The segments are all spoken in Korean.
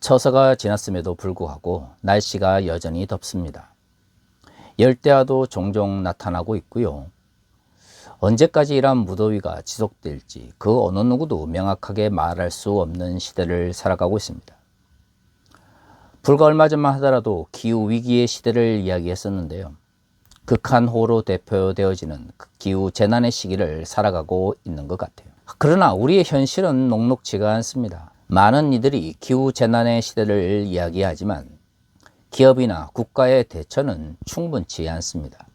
처서가 지났음에도 불구하고 날씨가 여전히 덥습니다. 열대야도 종종 나타나고 있고요. 언제까지 이런 무더위가 지속될지 그 어느 누구도 명확하게 말할 수 없는 시대를 살아가고 있습니다. 불과 얼마 전만 하더라도 기후위기의 시대를 이야기했었는데요. 극한호우로 대표되어지는 기후재난의 시기를 살아가고 있는 것 같아요. 그러나 우리의 현실은 녹록지가 않습니다. 많은 이들이 기후재난의 시대를 이야기하지만 기업이나 국가의 대처는 충분치 않습니다.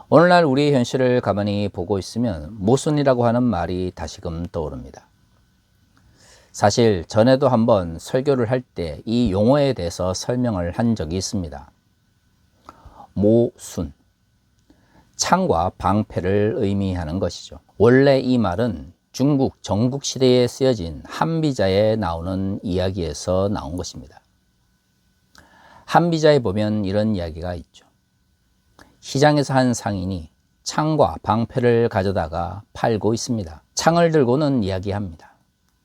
오늘날 우리의 현실을 가만히 보고 있으면 모순이라고 하는 말이 다시금 떠오릅니다. 사실 전에도 한번 설교를 할 때 이 용어에 대해서 설명을 한 적이 있습니다. 모순, 창과 방패를 의미하는 것이죠. 원래 이 말은 중국 전국시대에 쓰여진 한비자에 나오는 이야기에서 나온 것입니다. 한비자에 보면 이런 이야기가 있죠. 시장에서 한 상인이 창과 방패를 가져다가 팔고 있습니다. 창을 들고는 이야기합니다.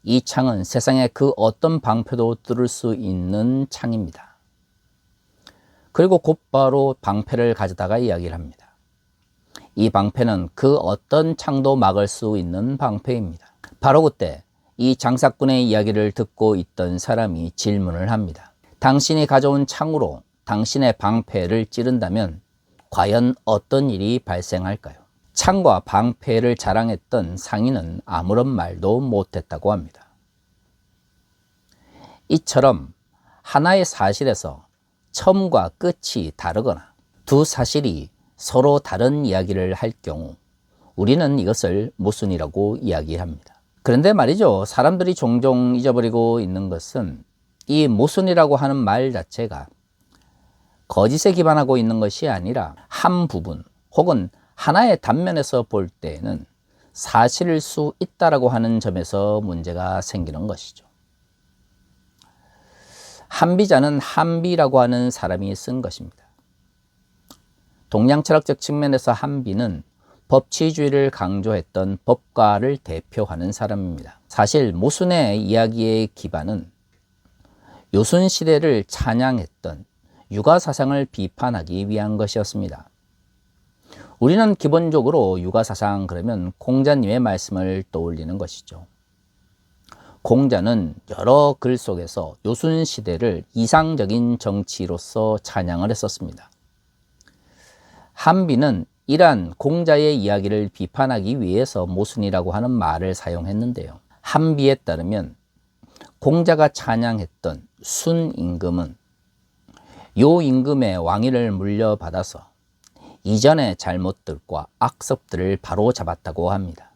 이 창은 세상의 그 어떤 방패도 뚫을 수 있는 창입니다. 그리고 곧바로 방패를 가져다가 이야기를 합니다. 이 방패는 그 어떤 창도 막을 수 있는 방패입니다. 바로 그때 이 장사꾼의 이야기를 듣고 있던 사람이 질문을 합니다. 당신이 가져온 창으로 당신의 방패를 찌른다면 과연 어떤 일이 발생할까요? 창과 방패를 자랑했던 상인은 아무런 말도 못했다고 합니다. 이처럼 하나의 사실에서 처음과 끝이 다르거나 두 사실이 서로 다른 이야기를 할 경우 우리는 이것을 모순이라고 이야기합니다. 그런데 말이죠, 사람들이 종종 잊어버리고 있는 것은 이 모순이라고 하는 말 자체가 거짓에 기반하고 있는 것이 아니라 한 부분 혹은 하나의 단면에서 볼 때에는 사실일 수 있다라고 하는 점에서 문제가 생기는 것이죠. 한비자는 한비라고 하는 사람이 쓴 것입니다. 동양철학적 측면에서 한비는 법치주의를 강조했던 법가를 대표하는 사람입니다. 사실 모순의 이야기의 기반은 요순시대를 찬양했던 육아사상을 비판하기 위한 것이었습니다. 우리는 기본적으로 육아사상 그러면 공자님의 말씀을 떠올리는 것이죠. 공자는 여러 글 속에서 요순시대를 이상적인 정치로서 찬양을 했었습니다. 한비는 이러한 공자의 이야기를 비판하기 위해서 모순이라고 하는 말을 사용했는데요. 한비에 따르면 공자가 찬양했던 순임금은 요 임금의 왕위를 물려받아서 이전의 잘못들과 악습들을 바로잡았다고 합니다.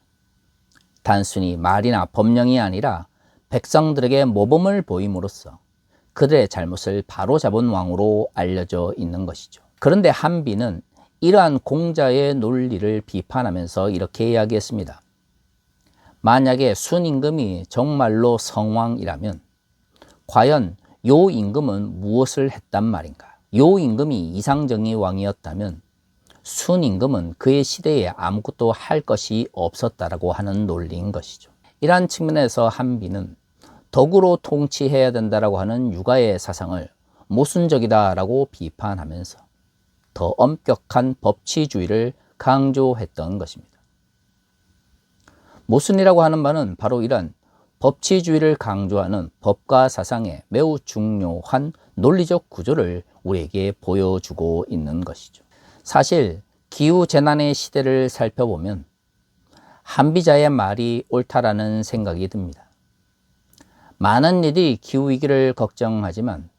단순히 말이나 법령이 아니라 백성들에게 모범을 보임으로써 그들의 잘못을 바로잡은 왕으로 알려져 있는 것이죠. 그런데 한비는 이러한 공자의 논리를 비판하면서 이렇게 이야기했습니다. 만약에 순임금이 정말로 성왕이라면 과연 요 임금은 무엇을 했단 말인가? 요 임금이 이상정의 왕이었다면 순임금은 그의 시대에 아무것도 할 것이 없었다라고 하는 논리인 것이죠. 이러한 측면에서 한비는 덕으로 통치해야 된다라고 하는 육아의 사상을 모순적이다라고 비판하면서 더 엄격한 법치주의를 강조했던 것입니다. 모순이라고 하는 말은 바로 이런 법치주의를 강조하는 법과 사상의 매우 중요한 논리적 구조를 우리에게 보여주고 있는 것이죠. 사실 기후재난의 시대를 살펴보면 한비자의 말이 옳다라는 생각이 듭니다. 많은 이들이 기후위기를 걱정하지만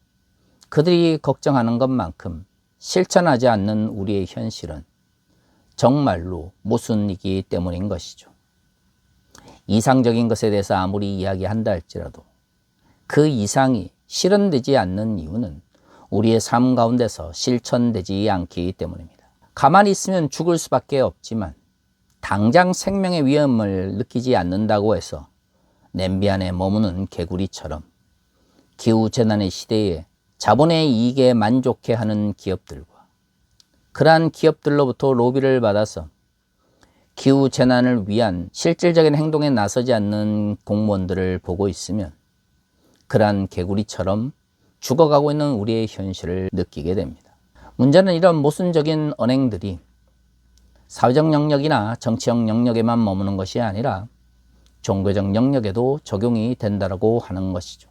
그들이 걱정하는 것만큼 실천하지 않는 우리의 현실은 정말로 모순이기 때문인 것이죠. 이상적인 것에 대해서 아무리 이야기한다 할지라도 그 이상이 실현되지 않는 이유는 우리의 삶 가운데서 실천되지 않기 때문입니다. 가만히 있으면 죽을 수밖에 없지만 당장 생명의 위험을 느끼지 않는다고 해서 냄비 안에 머무는 개구리처럼 기후재난의 시대에 자본의 이익에 만족해하는 기업들과 그러한 기업들로부터 로비를 받아서 기후재난을 위한 실질적인 행동에 나서지 않는 공무원들을 보고 있으면 그러한 개구리처럼 죽어가고 있는 우리의 현실을 느끼게 됩니다. 문제는 이런 모순적인 언행들이 사회적 영역이나 정치적 영역에만 머무는 것이 아니라 종교적 영역에도 적용이 된다고 하는 것이죠.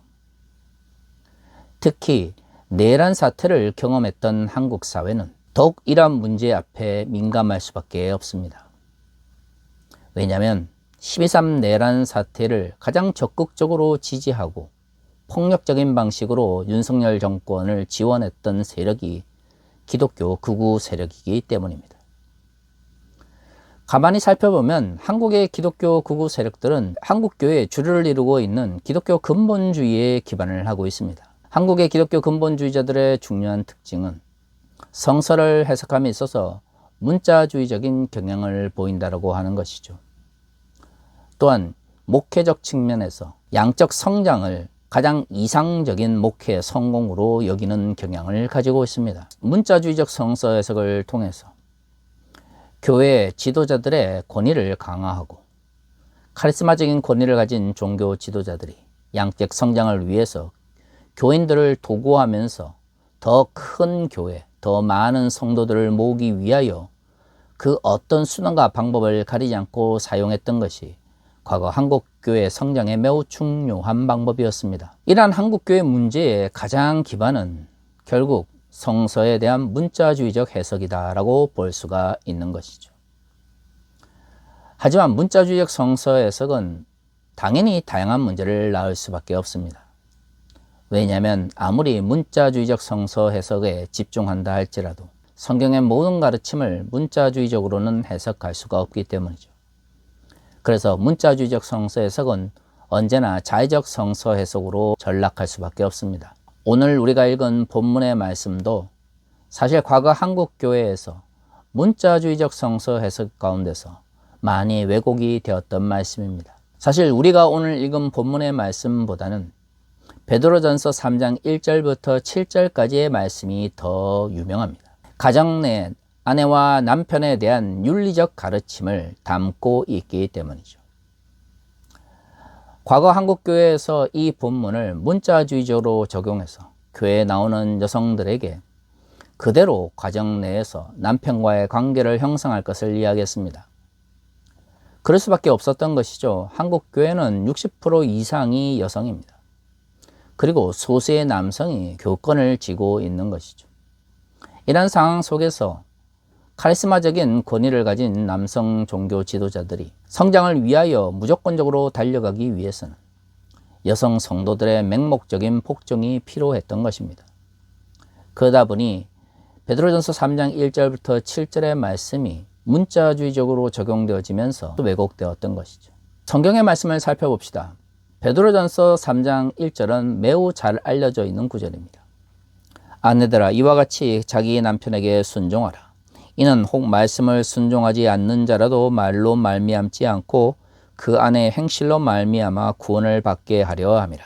특히 내란 사태를 경험했던 한국 사회는 더욱 이러한 문제 앞에 민감할 수밖에 없습니다. 왜냐하면 12.3 내란 사태를 가장 적극적으로 지지하고 폭력적인 방식으로 윤석열 정권을 지원했던 세력이 기독교 극우 세력이기 때문입니다. 가만히 살펴보면 한국의 기독교 극우 세력들은 한국교회의 주류를 이루고 있는 기독교 근본주의에 기반을 하고 있습니다. 한국의 기독교 근본주의자들의 중요한 특징은 성서를 해석함에 있어서 문자주의적인 경향을 보인다고 하는 것이죠. 또한 목회적 측면에서 양적 성장을 가장 이상적인 목회 성공으로 여기는 경향을 가지고 있습니다. 문자주의적 성서 해석을 통해서 교회 지도자들의 권위를 강화하고 카리스마적인 권위를 가진 종교 지도자들이 양적 성장을 위해서 교인들을 도구하면서 더 큰 교회, 더 많은 성도들을 모으기 위하여 그 어떤 수단과 방법을 가리지 않고 사용했던 것이 과거 한국교회 성장에 매우 중요한 방법이었습니다. 이러한 한국교회 문제의 가장 기반은 결국 성서에 대한 문자주의적 해석이다라고 볼 수가 있는 것이죠. 하지만 문자주의적 성서 해석은 당연히 다양한 문제를 낳을 수밖에 없습니다. 왜냐하면 아무리 문자주의적 성서 해석에 집중한다 할지라도 성경의 모든 가르침을 문자주의적으로는 해석할 수가 없기 때문이죠. 그래서 문자주의적 성서 해석은 언제나 자의적 성서 해석으로 전락할 수밖에 없습니다. 오늘 우리가 읽은 본문의 말씀도 사실 과거 한국 교회에서 문자주의적 성서 해석 가운데서 많이 왜곡이 되었던 말씀입니다. 사실 우리가 오늘 읽은 본문의 말씀보다는 베드로전서 3장 1절부터 7절까지의 말씀이 더 유명합니다. 가정 내 아내와 남편에 대한 윤리적 가르침을 담고 있기 때문이죠. 과거 한국교회에서 이 본문을 문자주의적으로 적용해서 교회에 나오는 여성들에게 그대로 가정 내에서 남편과의 관계를 형성할 것을 이야기했습니다. 그럴 수밖에 없었던 것이죠. 한국교회는 60% 이상이 여성입니다. 그리고 소수의 남성이 교권을 쥐고 있는 것이죠. 이런 상황 속에서 카리스마적인 권위를 가진 남성 종교 지도자들이 성장을 위하여 무조건적으로 달려가기 위해서는 여성 성도들의 맹목적인 복종이 필요했던 것입니다. 그러다 보니 베드로전서 3장 1절부터 7절의 말씀이 문자주의적으로 적용되어지면서 왜곡되었던 것이죠. 성경의 말씀을 살펴봅시다. 베드로전서 3장 1절은 매우 잘 알려져 있는 구절입니다. 아내들아 이와 같이 자기 남편에게 순종하라. 이는 혹 말씀을 순종하지 않는 자라도 말로 말미암지 않고 그 안에 행실로 말미암아 구원을 받게 하려 함이라.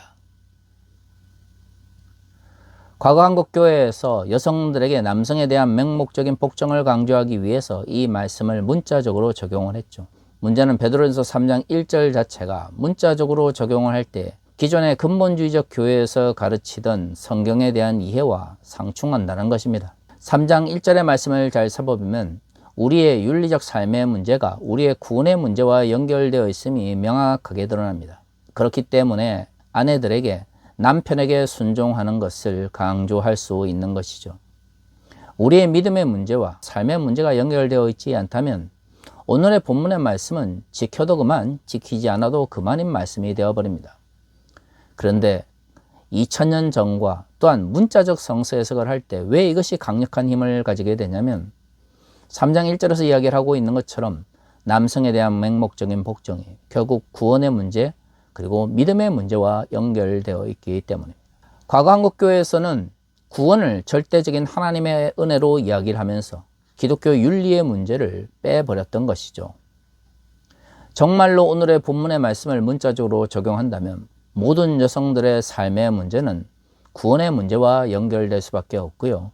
과거 한국교회에서 여성들에게 남성에 대한 맹목적인 복종을 강조하기 위해서 이 말씀을 문자적으로 적용을 했죠. 문제는 베드로전서 3장 1절 자체가 문자적으로 적용을 할 때 기존의 근본주의적 교회에서 가르치던 성경에 대한 이해와 상충한다는 것입니다. 3장 1절의 말씀을 잘 살펴보면 우리의 윤리적 삶의 문제가 우리의 구원의 문제와 연결되어 있음이 명확하게 드러납니다. 그렇기 때문에 아내들에게 남편에게 순종하는 것을 강조할 수 있는 것이죠. 우리의 믿음의 문제와 삶의 문제가 연결되어 있지 않다면 오늘의 본문의 말씀은 지켜도 그만, 지키지 않아도 그만인 말씀이 되어버립니다. 그런데 2000년 전과 또한 문자적 성서 해석을 할 때 왜 이것이 강력한 힘을 가지게 되냐면 3장 1절에서 이야기를 하고 있는 것처럼 남성에 대한 맹목적인 복종이 결국 구원의 문제 그리고 믿음의 문제와 연결되어 있기 때문입니다. 과거 한국교회에서는 구원을 절대적인 하나님의 은혜로 이야기를 하면서 기독교 윤리의 문제를 빼버렸던 것이죠. 정말로 오늘의 본문의 말씀을 문자적으로 적용한다면 모든 여성들의 삶의 문제는 구원의 문제와 연결될 수밖에 없고요.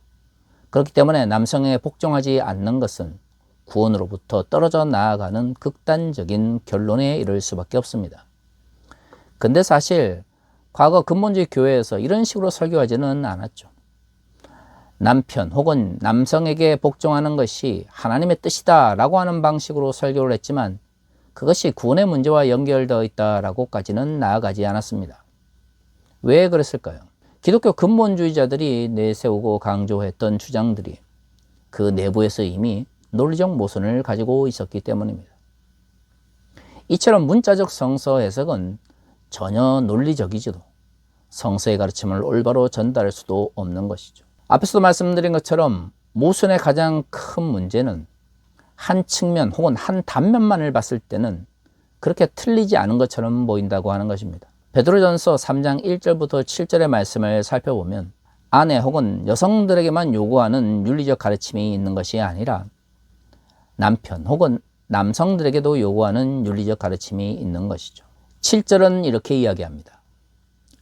그렇기 때문에 남성에 복종하지 않는 것은 구원으로부터 떨어져 나아가는 극단적인 결론에 이를 수밖에 없습니다. 근데 사실 과거 근본주의 교회에서 이런 식으로 설교하지는 않았죠. 남편 혹은 남성에게 복종하는 것이 하나님의 뜻이다 라고 하는 방식으로 설교를 했지만 그것이 구원의 문제와 연결되어 있다라고까지는 나아가지 않았습니다. 왜 그랬을까요? 기독교 근본주의자들이 내세우고 강조했던 주장들이 그 내부에서 이미 논리적 모순을 가지고 있었기 때문입니다. 이처럼 문자적 성서 해석은 전혀 논리적이지도 성서의 가르침을 올바로 전달할 수도 없는 것이죠. 앞에서도 말씀드린 것처럼 모순의 가장 큰 문제는 한 측면 혹은 한 단면만을 봤을 때는 그렇게 틀리지 않은 것처럼 보인다고 하는 것입니다. 베드로전서 3장 1절부터 7절의 말씀을 살펴보면 아내 혹은 여성들에게만 요구하는 윤리적 가르침이 있는 것이 아니라 남편 혹은 남성들에게도 요구하는 윤리적 가르침이 있는 것이죠. 7절은 이렇게 이야기합니다.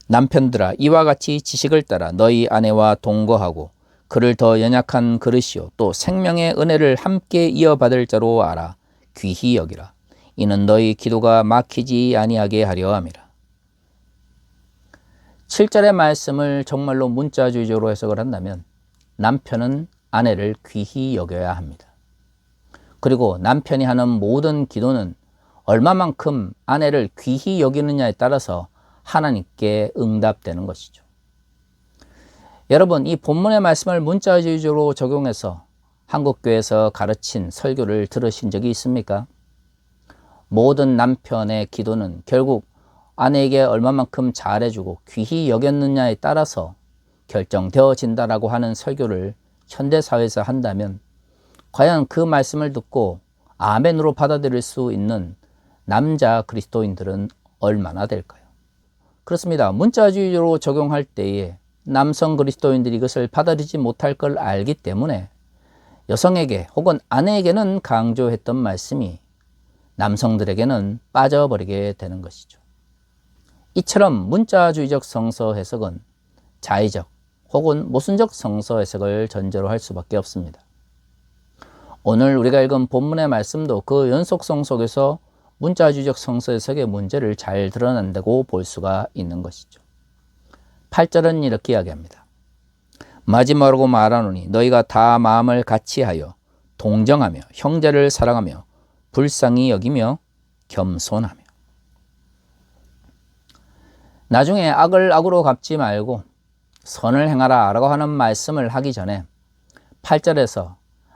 남편들아 이와 같이 지식을 따라 너희 아내와 동거하고 그를 더 연약한 그릇이요 또 생명의 은혜를 함께 이어받을 자로 알아 귀히 여기라. 이는 너희 기도가 막히지 아니하게 하려 함이라. 7절의 말씀을 정말로 문자주의적으로 해석을 한다면 남편은 아내를 귀히 여겨야 합니다. 그리고 남편이 하는 모든 기도는 얼마만큼 아내를 귀히 여기느냐에 따라서 하나님께 응답되는 것이죠. 여러분, 이 본문의 말씀을 문자주의적으로 적용해서 한국교회에서 가르친 설교를 들으신 적이 있습니까? 모든 남편의 기도는 결국 아내에게 얼마만큼 잘해주고 귀히 여겼느냐에 따라서 결정되어진다라고 하는 설교를 현대사회에서 한다면 과연 그 말씀을 듣고 아멘으로 받아들일 수 있는 남자 그리스도인들은 얼마나 될까요? 그렇습니다. 문자주의로 적용할 때에 남성 그리스도인들이 이것을 받아들이지 못할 걸 알기 때문에 여성에게 혹은 아내에게는 강조했던 말씀이 남성들에게는 빠져버리게 되는 것이죠. 이처럼 문자주의적 성서 해석은 자의적 혹은 모순적 성서 해석을 전제로 할 수밖에 없습니다. 오늘 우리가 읽은 본문의 말씀도 그 연속성 속에서 문자주의적 성서 해석의 문제를 잘 드러낸다고 볼 수가 있는 것이죠. 8절은 이렇게 이야기합니다. 마지막으로 말하노니 너희가 다 마음을 같이하여 동정하며 형제를 사랑하며 불쌍히 여기며 겸손하며. 나중에 악을 악으로 갚지 말고 선을 행하라 라고 하는 말씀을 하기 전에 8절에서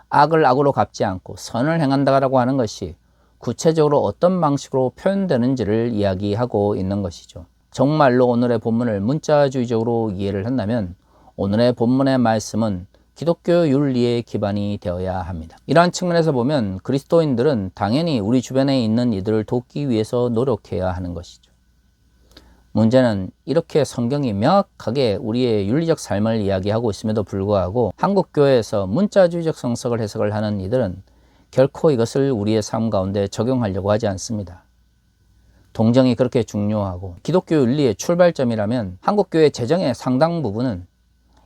악을 악으로 갚지 않고 선을 행한다라고 하는 것이 구체적으로 어떤 방식으로 표현되는지를 이야기하고 있는 것이죠. 정말로 오늘의 본문을 문자주의적으로 이해를 한다면 오늘의 본문의 말씀은 기독교 윤리의 기반이 되어야 합니다. 이러한 측면에서 보면 그리스도인들은 당연히 우리 주변에 있는 이들을 돕기 위해서 노력해야 하는 것이죠. 문제는 이렇게 성경이 명확하게 우리의 윤리적 삶을 이야기하고 있음에도 불구하고 한국교회에서 문자주의적 성석을 해석을 하는 이들은 결코 이것을 우리의 삶 가운데 적용하려고 하지 않습니다. 동정이 그렇게 중요하고 기독교 윤리의 출발점이라면 한국교회 재정의 상당 부분은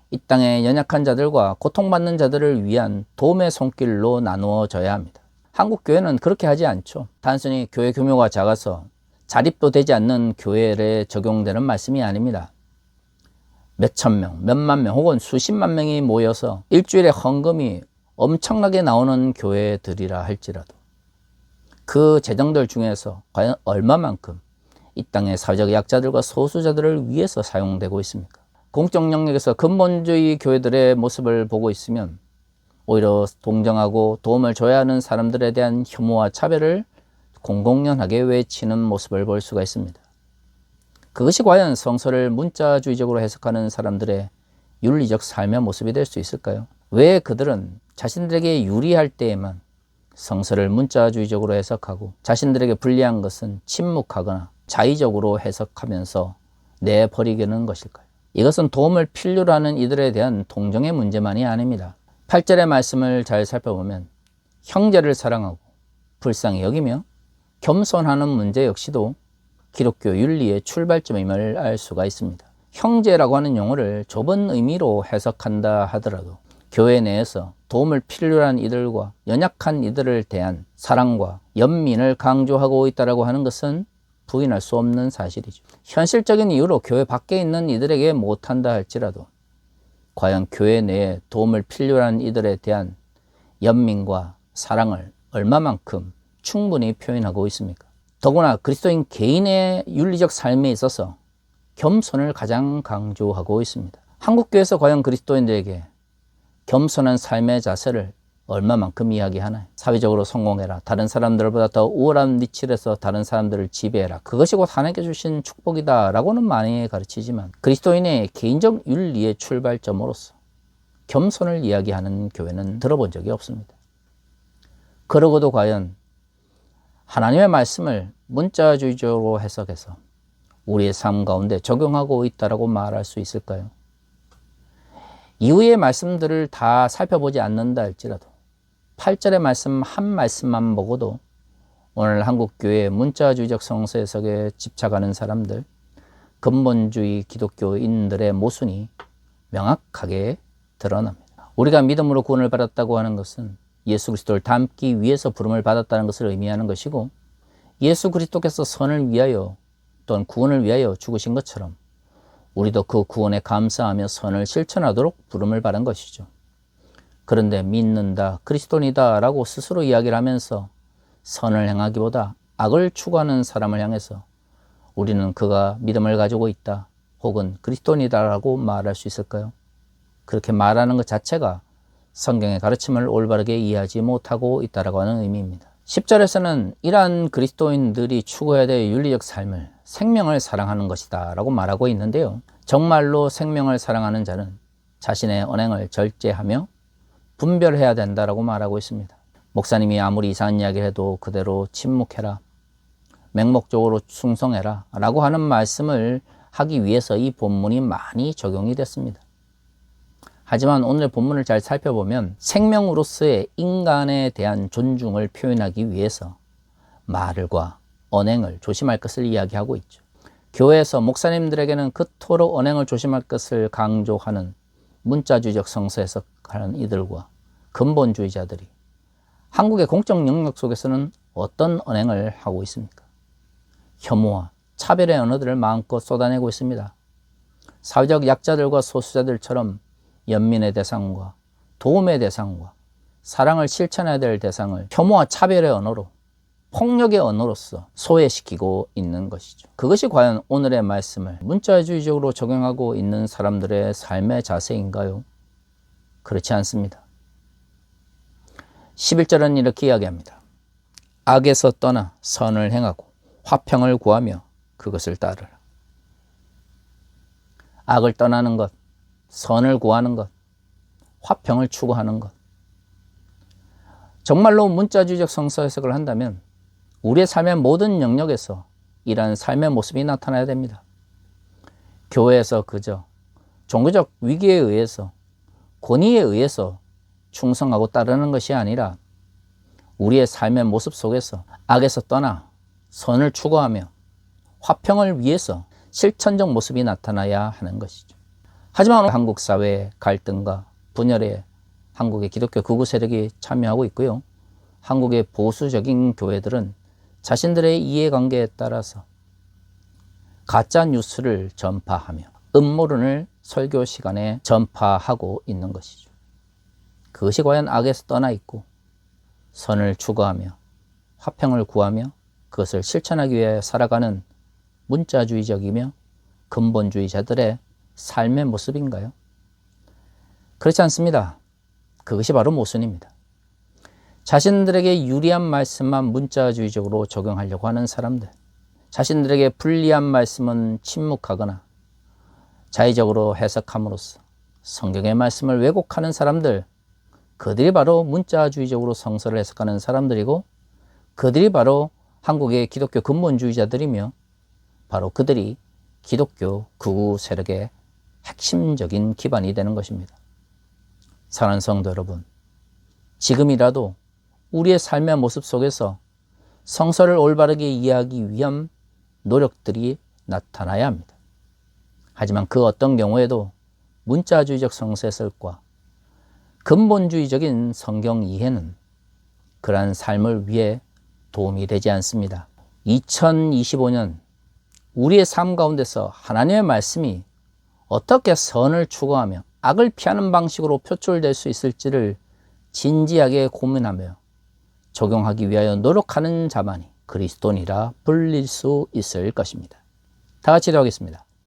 이 땅의 연약한 자들과 고통받는 자들을 위한 도움의 손길로 나누어져야 합니다. 한국교회는 그렇게 하지 않죠. 단순히 교회 규모가 작아서 자립도 되지 않는 교회에 적용되는 말씀이 아닙니다. 몇천 명, 몇만 명 혹은 수십만 명이 모여서 일주일에 헌금이 엄청나게 나오는 교회들이라 할지라도 그 재정들 중에서 과연 얼마만큼 이 땅의 사회적 약자들과 소수자들을 위해서 사용되고 있습니까? 공적 영역에서 근본주의 교회들의 모습을 보고 있으면 오히려 동정하고 도움을 줘야 하는 사람들에 대한 혐오와 차별을 공공연하게 외치는 모습을 볼 수가 있습니다. 그것이 과연 성서를 문자주의적으로 해석하는 사람들의 윤리적 삶의 모습이 될 수 있을까요? 왜 그들은 자신들에게 유리할 때에만 성서를 문자주의적으로 해석하고 자신들에게 불리한 것은 침묵하거나 자의적으로 해석하면서 내버리려는 것일까요? 이것은 도움을 필요로 하는 이들에 대한 동정의 문제만이 아닙니다. 8절의 말씀을 잘 살펴보면 형제를 사랑하고 불쌍히 여기며 겸손하는 문제 역시도 기독교 윤리의 출발점임을 알 수가 있습니다. 형제라고 하는 용어를 좁은 의미로 해석한다 하더라도 교회 내에서 도움을 필요로 한 이들과 연약한 이들을 대한 사랑과 연민을 강조하고 있다고 하는 것은 부인할 수 없는 사실이죠. 현실적인 이유로 교회 밖에 있는 이들에게 못한다 할지라도 과연 교회 내에 도움을 필요로 하는 이들에 대한 연민과 사랑을 얼마만큼 충분히 표현하고 있습니까? 더구나 그리스도인 개인의 윤리적 삶에 있어서 겸손을 가장 강조하고 있습니다. 한국교회에서 과연 그리스도인들에게 겸손한 삶의 자세를 얼마만큼 이야기하나요? 사회적으로 성공해라. 다른 사람들보다 더 우월한 위치에서 다른 사람들을 지배해라. 그것이 곧 하나님께 주신 축복이다 라고는 많이 가르치지만 그리스도인의 개인적 윤리의 출발점으로서 겸손을 이야기하는 교회는 들어본 적이 없습니다. 그러고도 과연 하나님의 말씀을 문자주의적으로 해석해서 우리의 삶 가운데 적용하고 있다고 말할 수 있을까요? 이후의 말씀들을 다 살펴보지 않는다 할지라도 8절의 말씀 한 말씀만 보고도 오늘 한국교회 문자주의적 성서 해석에 집착하는 사람들, 근본주의 기독교인들의 모순이 명확하게 드러납니다. 우리가 믿음으로 구원을 받았다고 하는 것은 예수 그리스도를 닮기 위해서 부름을 받았다는 것을 의미하는 것이고, 예수 그리스도께서 선을 위하여 또는 구원을 위하여 죽으신 것처럼 우리도 그 구원에 감사하며 선을 실천하도록 부름을 받은 것이죠. 그런데 믿는다, 그리스도인이다 라고 스스로 이야기를 하면서 선을 행하기보다 악을 추구하는 사람을 향해서 우리는 그가 믿음을 가지고 있다 혹은 그리스도인이다 라고 말할 수 있을까요? 그렇게 말하는 것 자체가 성경의 가르침을 올바르게 이해하지 못하고 있다라고 하는 의미입니다. 10절에서는 이러한 그리스도인들이 추구해야 될 윤리적 삶을 생명을 사랑하는 것이다 라고 말하고 있는데요. 정말로 생명을 사랑하는 자는 자신의 언행을 절제하며 분별해야 된다라고 말하고 있습니다. 목사님이 아무리 이상한 이야기를 해도 그대로 침묵해라, 맹목적으로 충성해라 라고 하는 말씀을 하기 위해서 이 본문이 많이 적용이 됐습니다. 하지만 오늘 본문을 잘 살펴보면 생명으로서의 인간에 대한 존중을 표현하기 위해서 말과 언행을 조심할 것을 이야기하고 있죠. 교회에서 목사님들에게는 그토록 언행을 조심할 것을 강조하는 문자주의적 성서 해석하는 이들과 근본주의자들이 한국의 공적 영역 속에서는 어떤 언행을 하고 있습니까? 혐오와 차별의 언어들을 마음껏 쏟아내고 있습니다. 사회적 약자들과 소수자들처럼 연민의 대상과 도움의 대상과 사랑을 실천해야 될 대상을 혐오와 차별의 언어로, 폭력의 언어로서 소외시키고 있는 것이죠. 그것이 과연 오늘의 말씀을 문자주의적으로 적용하고 있는 사람들의 삶의 자세인가요? 그렇지 않습니다. 11절은 이렇게 이야기합니다. 악에서 떠나 선을 행하고 화평을 구하며 그것을 따르라. 악을 떠나는 것, 선을 구하는 것, 화평을 추구하는 것. 정말로 문자주의적 성서 해석을 한다면 우리의 삶의 모든 영역에서 이러한 삶의 모습이 나타나야 됩니다. 교회에서 그저 종교적 위기에 의해서, 권위에 의해서 충성하고 따르는 것이 아니라 우리의 삶의 모습 속에서 악에서 떠나 선을 추구하며 화평을 위해서 실천적 모습이 나타나야 하는 것이죠. 하지만 한국 사회의 갈등과 분열에 한국의 기독교 극우 세력이 참여하고 있고요. 한국의 보수적인 교회들은 자신들의 이해관계에 따라서 가짜 뉴스를 전파하며 음모론을 설교 시간에 전파하고 있는 것이죠. 그것이 과연 악에서 떠나 있고 선을 추구하며 화평을 구하며 그것을 실천하기 위해 살아가는 문자주의적이며 근본주의자들의 삶의 모습인가요? 그렇지 않습니다. 그것이 바로 모순입니다. 자신들에게 유리한 말씀만 문자주의적으로 적용하려고 하는 사람들, 자신들에게 불리한 말씀은 침묵하거나 자의적으로 해석함으로써 성경의 말씀을 왜곡하는 사람들, 그들이 바로 문자주의적으로 성서를 해석하는 사람들이고 그들이 바로 한국의 기독교 근본주의자들이며 바로 그들이 기독교 극우 세력의 핵심적인 기반이 되는 것입니다. 사랑하는 성도 여러분, 지금이라도 우리의 삶의 모습 속에서 성서를 올바르게 이해하기 위한 노력들이 나타나야 합니다. 하지만 그 어떤 경우에도 문자주의적 성서 해석과 근본주의적인 성경 이해는 그러한 삶을 위해 도움이 되지 않습니다. 2025년 우리의 삶 가운데서 하나님의 말씀이 어떻게 선을 추구하며 악을 피하는 방식으로 표출될 수 있을지를 진지하게 고민하며 적용하기 위하여 노력하는 자만이 그리스도인이라 불릴 수 있을 것입니다. 다 같이 기도하겠습니다.